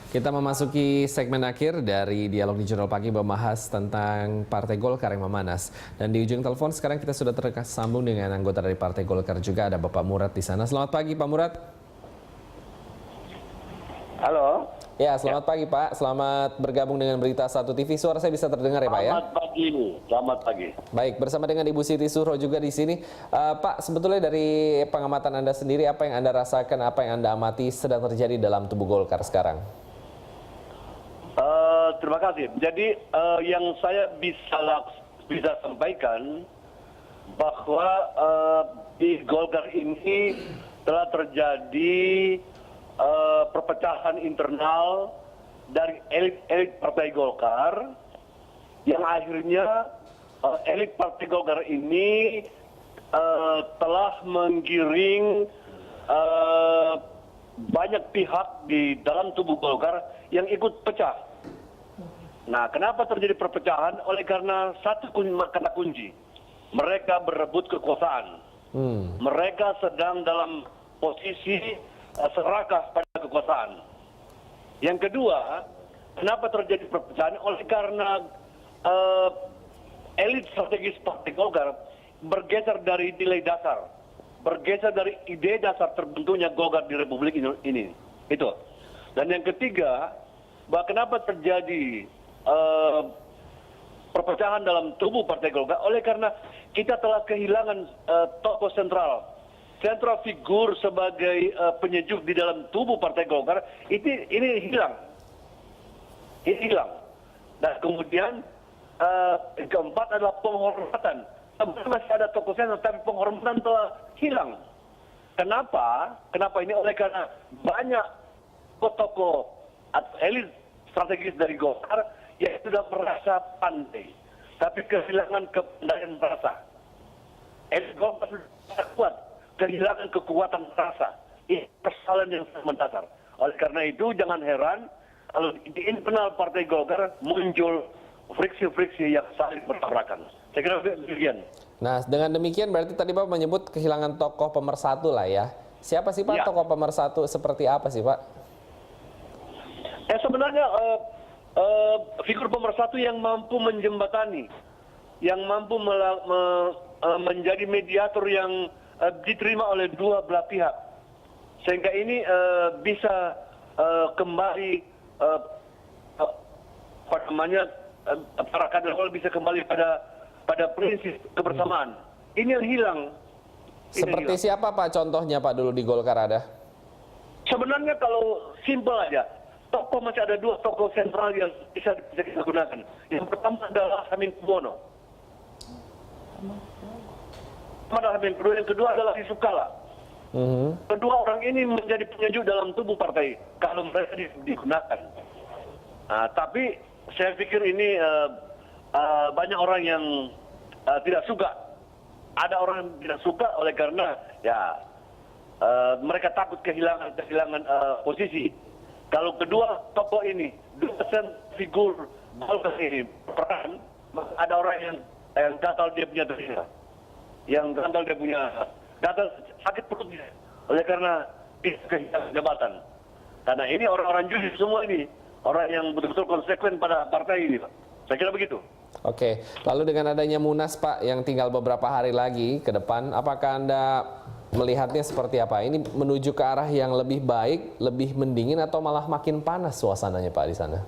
Kita memasuki segmen akhir dari Dialog di Jurnal Pagi membahas tentang Partai Golkar yang memanas. Dan di ujung telepon sekarang kita sudah tersambung dengan anggota dari Partai Golkar juga, ada Bapak Murad di sana. Selamat pagi Pak Murad. Halo. Ya, selamat pagi Pak. Selamat bergabung dengan Berita 1 TV. Suara saya bisa terdengar ya Pak ya? Selamat pagi. Selamat pagi. Baik, bersama dengan Ibu Siti Suhro juga di sini. Pak, sebetulnya dari pengamatan Anda sendiri, apa yang Anda rasakan, apa yang Anda amati sedang terjadi dalam tubuh Golkar sekarang? Terima kasih. Jadi yang saya bisa sampaikan bahwa di Golkar ini telah terjadi perpecahan internal dari elit Partai Golkar yang akhirnya elit Partai Golkar ini telah menggiring banyak pihak di dalam tubuh Golkar yang ikut pecah. Nah, kenapa terjadi perpecahan? Oleh karena satu kata kunci, mereka berebut kekuasaan. Mereka sedang dalam posisi serakah pada kekuasaan. Yang kedua, kenapa terjadi perpecahan? Oleh karena elit strategis Partai Golkar bergeser dari nilai dasar, bergeser dari ide dasar terbentuknya Golkar di Republik ini. Itu. Dan yang ketiga, bahwa kenapa terjadi perpecahan dalam tubuh Partai Golkar? Oleh karena kita telah kehilangan tokoh sentral figur sebagai penyejuk di dalam tubuh Partai Golkar. Ini hilang. Dan kemudian keempat adalah penghormatan. Sebenarnya masih ada tokoh sentral, tapi penghormatan telah hilang. Kenapa ini? Oleh karena banyak tokoh atau elit strategis dari Golkar yang sudah merasa pandai, tapi kehilangan kepandaian rasa. Elit Golkar sudah kuat, kehilangan kekuatan rasa. Ini persoalan yang sangat mendasar. Oleh karena itu jangan heran kalau di internal Partai Golkar muncul friksi-friksi yang saling bertabrakan. Saya kira demikian. Nah, dengan demikian berarti tadi Bapak menyebut kehilangan tokoh pemersatu lah ya. Siapa sih Pak tokoh pemersatu, seperti apa sih Pak? Sebenarnya figur pemersatu yang mampu menjembatani, yang mampu menjadi mediator yang diterima oleh dua belah pihak, sehingga ini bisa kembali para kader bisa kembali pada prinsip kebersamaan. Ini yang hilang. Seperti siapa Pak contohnya Pak dulu di Golkar ada? Sebenarnya kalau simpel aja, tokoh masih ada dua tokoh sentral yang bisa kita gunakan. Yang pertama adalah Hamengkubuwono. Yang kedua adalah Yusuf Kala. Kedua orang ini menjadi penyejuk dalam tubuh partai kalau mereka digunakan. Nah, tapi saya pikir ini banyak orang yang tidak suka. Ada orang yang tidak suka oleh karena mereka takut kehilangan posisi. Kalau kedua tokoh ini, dua figur Golkar ini peran, ada orang yang gatal dia punya telinga, yang gatal sakit perutnya, oleh karena kehilangan jabatan. Karena ini orang-orang jujur semua ini, orang yang betul-betul konsekuen pada partai ini, Pak. Saya kira begitu. Oke, lalu dengan adanya Munas Pak yang tinggal beberapa hari lagi ke depan, apakah Anda melihatnya seperti apa? Ini menuju ke arah yang lebih baik, lebih mendingin atau malah makin panas suasananya Pak di sana?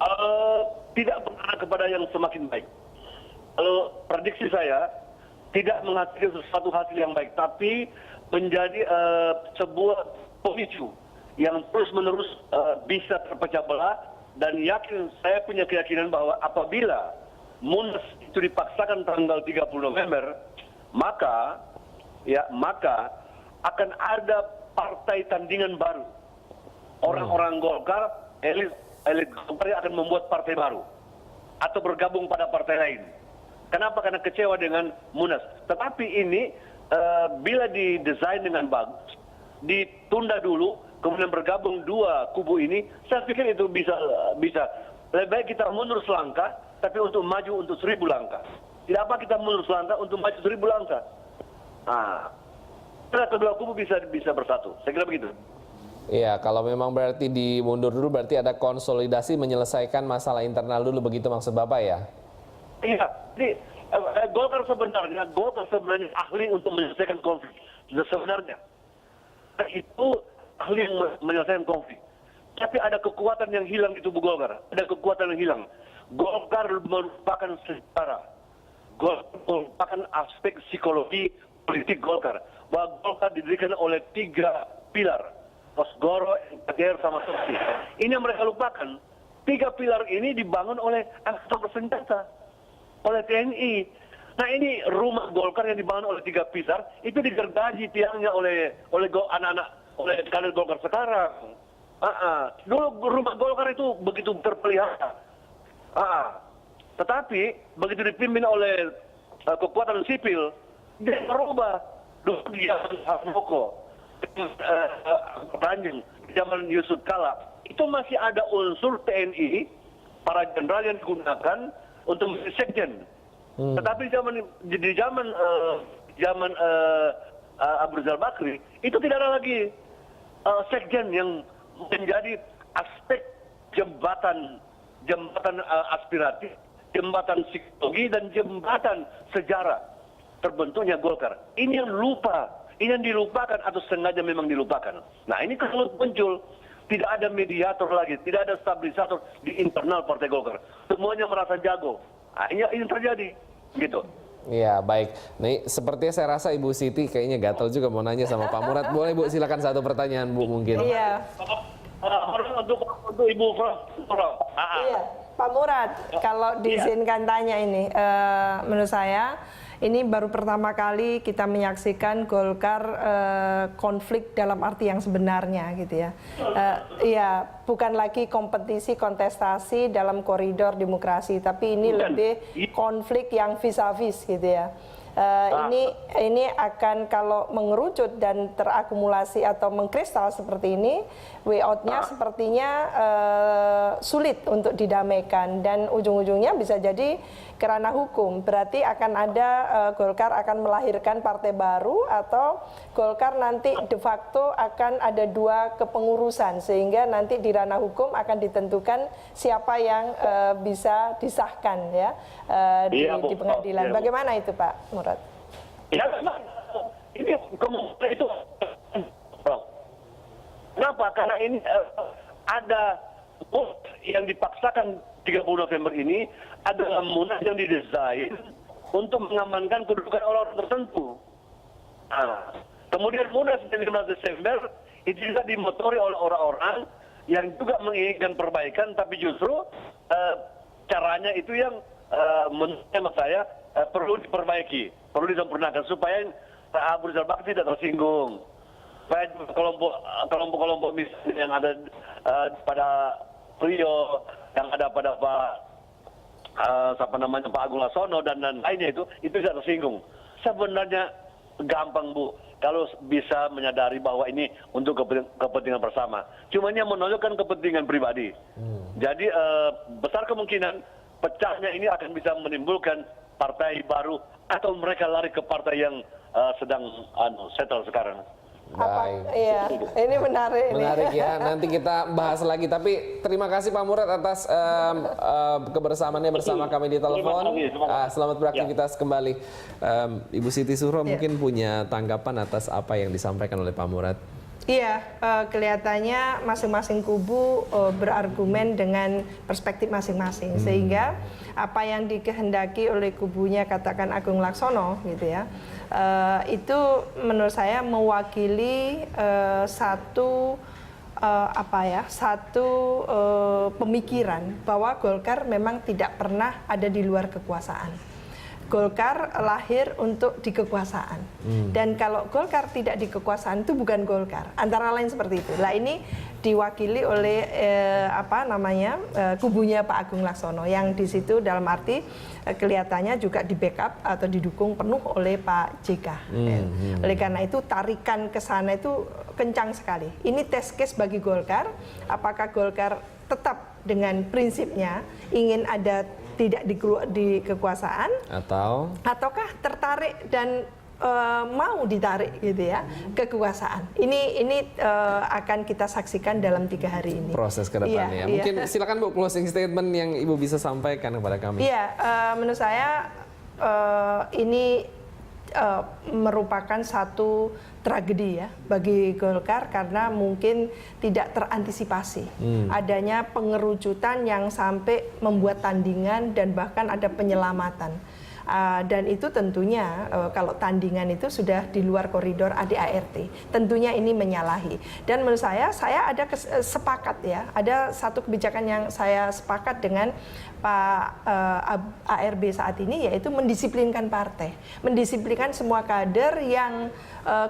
Tidak mengarah kepada yang semakin baik. Kalau prediksi saya tidak menghasilkan sesuatu hasil yang baik, tapi menjadi sebuah pemicu yang terus-menerus bisa terpecah belah, dan saya punya keyakinan bahwa apabila Munas itu dipaksakan tanggal 30 November, maka akan ada partai tandingan baru. Orang-orang Golkar, elit Golkar akan membuat partai baru atau bergabung pada partai lain. Kenapa? Karena kecewa dengan Munas. Tetapi ini bila didesain dengan bagus, ditunda dulu, kemudian bergabung dua kubu ini, saya pikir itu bisa. Lebih baik kita mundur selangkah, tapi untuk maju untuk 1000 langkah. Tidak apa kita mundur selangkah untuk maju 1000 langkah. Nah, kedua kubu bisa bersatu. Saya kira begitu. Iya, kalau memang berarti dimundur dulu berarti ada konsolidasi menyelesaikan masalah internal dulu, begitu maksud Bapak ya? Iya, jadi Golkar sebenarnya ahli untuk menyelesaikan konflik. Sebenarnya itu ahli yang menyelesaikan konflik. Tapi ada kekuatan yang hilang di tubuh Golkar. Ada kekuatan yang hilang. Golkar merupakan sejarah. Golkar merupakan aspek psikologi politik Golkar. Bahwa Golkar didirikan oleh 3 pilar. Osgoro, NKR, sama Soksi. Ini yang mereka lupakan. 3 pilar ini dibangun oleh angkatan bersenjata, oleh TNI. Nah ini rumah Golkar yang dibangun oleh 3 pilar, itu digergaji tiangnya oleh anak-anak, oleh kader Golkar sekarang. Dulu rumah Golkar itu begitu terpelihara. Tetapi begitu dipimpin oleh kekuatan sipil, dia merubah. Dulu dia Harmoko, Tanjung, zaman Yusuf Kala, itu masih ada unsur TNI, para jenderal yang digunakan untuk menjadi sekjen. Tetapi di zaman Abu Rizal Bakri, itu tidak ada lagi sekjen yang menjadi aspek jembatan aspiratif, jembatan psikologi, dan jembatan sejarah terbentuknya Golkar. Ini yang dilupakan atau sengaja memang dilupakan. Nah ini kalau muncul, tidak ada mediator lagi, tidak ada stabilisator di internal Partai Golkar. Semuanya merasa jago. Nah, ini terjadi, gitu. Iya, baik. Nih, sepertinya saya rasa Ibu Siti kayaknya gatel juga mau nanya sama Pak Murad. Boleh Bu, silakan satu pertanyaan Bu mungkin. Iya. Untuk Ibu Prof. Iya, Pak Murad, kalau diizinkan tanya ini, menurut saya ini baru pertama kali kita menyaksikan Golkar konflik dalam arti yang sebenarnya gitu ya. Iya, bukan lagi kompetisi kontestasi dalam koridor demokrasi, tapi ini lebih konflik yang vis-a-vis gitu ya. Ini akan kalau mengerucut dan terakumulasi atau mengkristal seperti ini, way out-nya sepertinya sulit untuk didamaikan dan ujung-ujungnya bisa jadi kerana hukum. Berarti akan ada Golkar akan melahirkan partai baru atau Golkar nanti de facto akan ada 2 kepengurusan sehingga nanti di ranah hukum akan ditentukan siapa yang bisa disahkan ya di pengadilan. Bagaimana itu Pak Murad? Ya, ini kemungkinan itu. Kenapa? Karena ini ada yang dipaksakan 30 November ini adalah munas yang didesain untuk mengamankan kedudukan orang tertentu. Kemudian munas 15 Desember itu juga dimotori oleh orang-orang yang juga menginginkan perbaikan, tapi justru caranya itu yang menurut saya perlu diperbaiki, perlu disempurnakan supaya Abu Rizal Bakri tidak tersinggung. Supaya kelompok-kelompok misalnya yang ada pada Priyo, yang ada pada Pak Agung Laksono dan lainnya itu tidak tersinggung. Sebenarnya gampang Bu, kalau bisa menyadari bahwa ini untuk kepentingan bersama. Cuma ini menonjolkan kepentingan pribadi. Jadi besar kemungkinan pecahnya ini akan bisa menimbulkan partai baru atau mereka lari ke partai yang sedang settle sekarang. Baik. Iya, ini menarik. Menarik ya, nanti kita bahas lagi. Tapi terima kasih Pak Murad atas kebersamaannya bersama kami di telepon. Selamat beraktivitas kembali. Ibu Siti Zuhro mungkin punya tanggapan atas apa yang disampaikan oleh Pak Murad. Iya, kelihatannya masing-masing kubu berargumen dengan perspektif masing-masing, sehingga apa yang dikehendaki oleh kubunya katakan Agung Laksono, gitu ya, itu menurut saya mewakili satu pemikiran bahwa Golkar memang tidak pernah ada di luar kekuasaan. Golkar lahir untuk di kekuasaan, dan kalau Golkar tidak di kekuasaan itu bukan Golkar, antara lain seperti itu. Lah ini diwakili oleh kubunya Pak Agung Laksono yang di situ dalam arti kelihatannya juga di backup atau didukung penuh oleh Pak JK. Oleh karena itu tarikan ke sana itu kencang sekali. Ini test case bagi Golkar. Apakah Golkar tetap dengan prinsipnya ingin ada tidak di kekuasaan, ataukah tertarik dan mau ditarik gitu ya kekuasaan. Ini akan kita saksikan dalam 3 hari ini. Proses ke depannya. Mungkin silakan Bu, closing statement yang Ibu bisa sampaikan kepada kami. Iya, menurut saya ini merupakan satu tragedi ya bagi Golkar karena mungkin tidak terantisipasi adanya pengerucutan yang sampai membuat tandingan dan bahkan ada penyelamatan. Dan itu tentunya kalau tandingan itu sudah di luar koridor ADART, tentunya ini menyalahi. Dan menurut saya ada sepakat ya, ada satu kebijakan yang saya sepakat dengan Pak ARB saat ini, yaitu mendisiplinkan partai, mendisiplinkan semua kader yang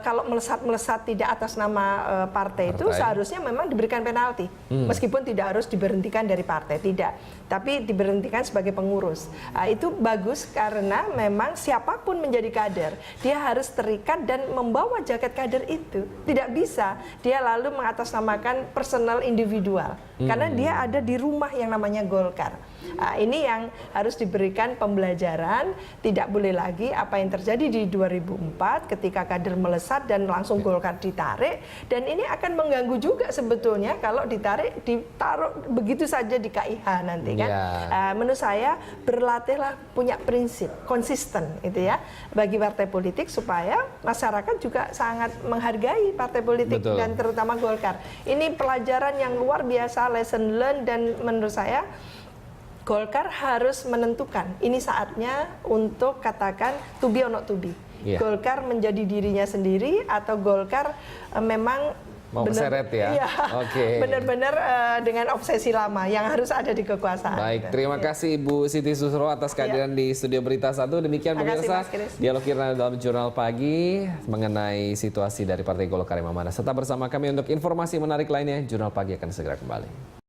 kalau melesat tidak atas nama partai itu seharusnya memang diberikan penalti, meskipun tidak harus diberhentikan dari partai, tidak, tapi diberhentikan sebagai pengurus. Itu bagus karena memang siapapun menjadi kader, dia harus terikat dan membawa jaket kader itu. Tidak bisa dia lalu mengatasnamakan personal individual, karena dia ada di rumah yang namanya Golkar. Ini yang harus diberikan pembelajaran, tidak boleh lagi apa yang terjadi di 2004 ketika kader melesat dan langsung Golkar ditarik, dan ini akan mengganggu juga sebetulnya kalau ditaruh begitu saja di KIH nanti kan. Menurut saya berlatihlah punya prinsip konsisten itu ya bagi partai politik supaya masyarakat juga sangat menghargai partai politik. Betul. Dan terutama Golkar. Ini pelajaran yang luar biasa, lesson learned, dan menurut saya Golkar harus menentukan ini saatnya untuk katakan to be or not to be. Golkar menjadi dirinya sendiri atau Golkar memang mau keseret ya? Benar-benar dengan obsesi lama yang harus ada di kekuasaan. Baik, terima kasih Ibu Siti Susro atas kehadiran di Studio Berita 1. Demikian pemirsa, Dialog Kirna dalam Jurnal Pagi mengenai situasi dari Partai Golkar yang mana. Tetap bersama kami untuk informasi menarik lainnya. Jurnal Pagi akan segera kembali.